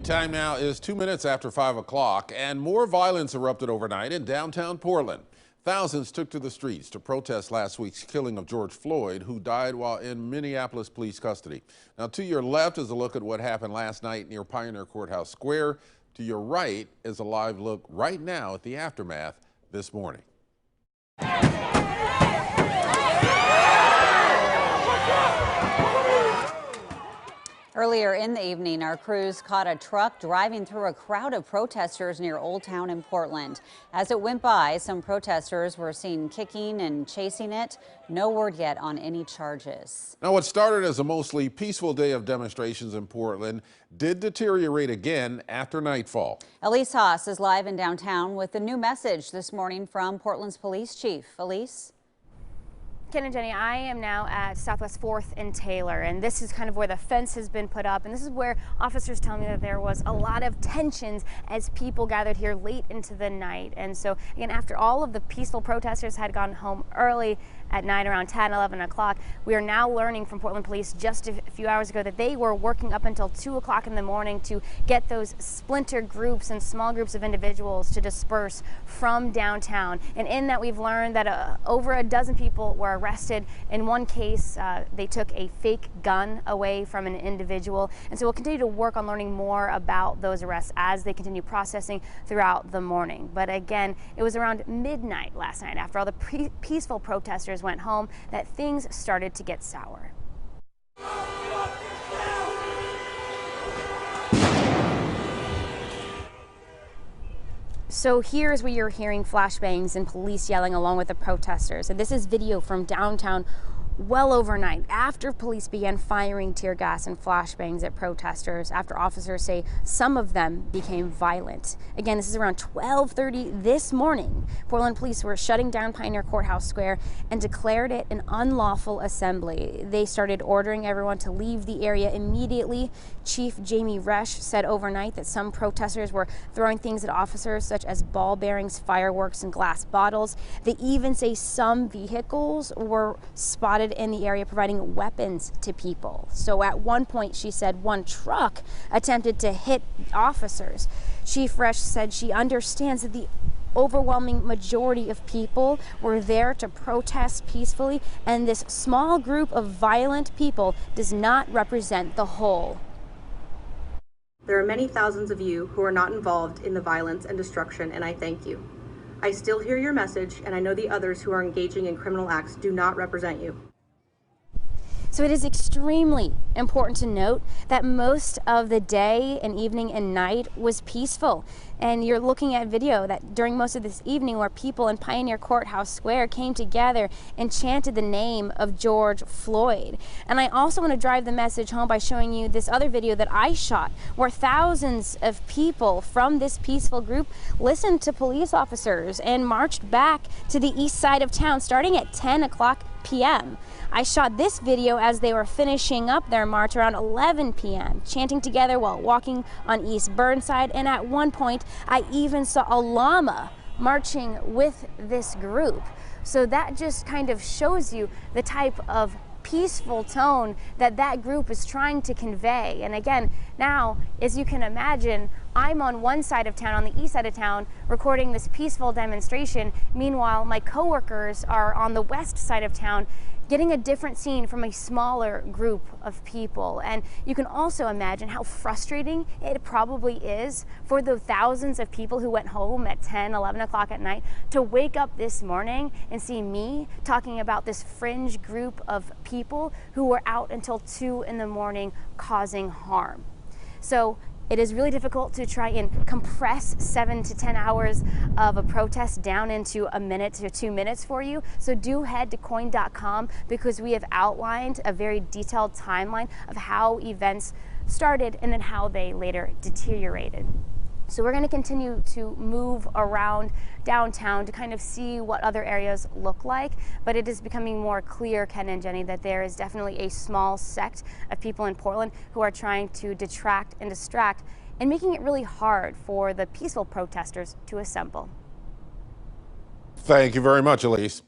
Time now is 2 minutes after 5 o'clock, and more violence erupted overnight in downtown Portland. Thousands took to the streets to protest last week's killing of George Floyd, who died while in Minneapolis police custody. Now, to your left is a look at what happened last night near Pioneer Courthouse Square. To your right is a live look right now at the aftermath this morning. Earlier in the evening, our crews caught a truck driving through a crowd of protesters near Old Town in Portland. As it went by, some protesters were seen kicking and chasing it. No word yet on any charges. Now, what started as a mostly peaceful day of demonstrations in Portland did deteriorate again after nightfall. Elise Haas is live in downtown with a new message this morning from Portland's police chief. Elise? Ken and Jenny, I am now at Southwest 4th and Taylor, and this is kind of where the fence has been put up, and this is where officers tell me that there was a lot of tensions as people gathered here late into the night. And so, again, after all of the peaceful protesters had gone home early at night around 10, 11 o'clock, we are now learning from Portland police just a few hours ago that they were working up until 2 o'clock in the morning to get those splinter groups and small groups of individuals to disperse from downtown. And in that, we've learned that over a dozen people were arrested. In one case, they took a fake gun away from an individual. And so we'll continue to work on learning more about those arrests as they continue processing throughout the morning. But again, it was around midnight last night, after all the peaceful protesters went home, that things started to get sour. So here's where you're hearing flashbangs and police yelling along with the protesters. And this is video from downtown well overnight, after police began firing tear gas and flashbangs at protesters, after officers say some of them became violent. Again, this is around 12:30 this morning. Portland police were shutting down Pioneer Courthouse Square and declared it an unlawful assembly. They started ordering everyone to leave the area immediately. Chief Jamie Resch said overnight that some protesters were throwing things at officers, such as ball bearings, fireworks, and glass bottles. They even say some vehicles were spotted in the area providing weapons to people. So at one point, she said one truck attempted to hit officers. Chief Resch said she understands that the overwhelming majority of people were there to protest peacefully, and this small group of violent people does not represent the whole. There are many thousands of you who are not involved in the violence and destruction, and I thank you. I still hear your message, and I know the others who are engaging in criminal acts do not represent you. So it is extremely important to note that most of the day and evening and night was peaceful. And you're looking at video that during most of this evening where people in Pioneer Courthouse Square came together and chanted the name of George Floyd. And I also want to drive the message home by showing you this other video that I shot, where thousands of people from this peaceful group listened to police officers and marched back to the east side of town starting at 10 o'clock p.m. I shot this video as they were finishing up their march around 11 p.m., chanting together while walking on East Burnside, and at one point I even saw a llama marching with this group. So that just kind of shows you the type of peaceful tone that group is trying to convey. And again, now, as you can imagine, I'm on one side of town, on the east side of town, recording this peaceful demonstration. Meanwhile, my coworkers are on the west side of town, getting a different scene from a smaller group of people. And you can also imagine how frustrating it probably is for the thousands of people who went home at 10, 11 o'clock at night to wake up this morning and see me talking about this fringe group of people who were out until 2 in the morning causing harm. So it is really difficult to try and compress 7 to 10 hours of a protest down into a minute to 2 minutes for you. So do head to KOIN.com, because we have outlined a very detailed timeline of how events started and then how they later deteriorated. So we're going to continue to move around downtown to kind of see what other areas look like, but it is becoming more clear, Ken and Jenny, that there is definitely a small sect of people in Portland who are trying to detract and distract and making it really hard for the peaceful protesters to assemble. Thank you very much, Elise.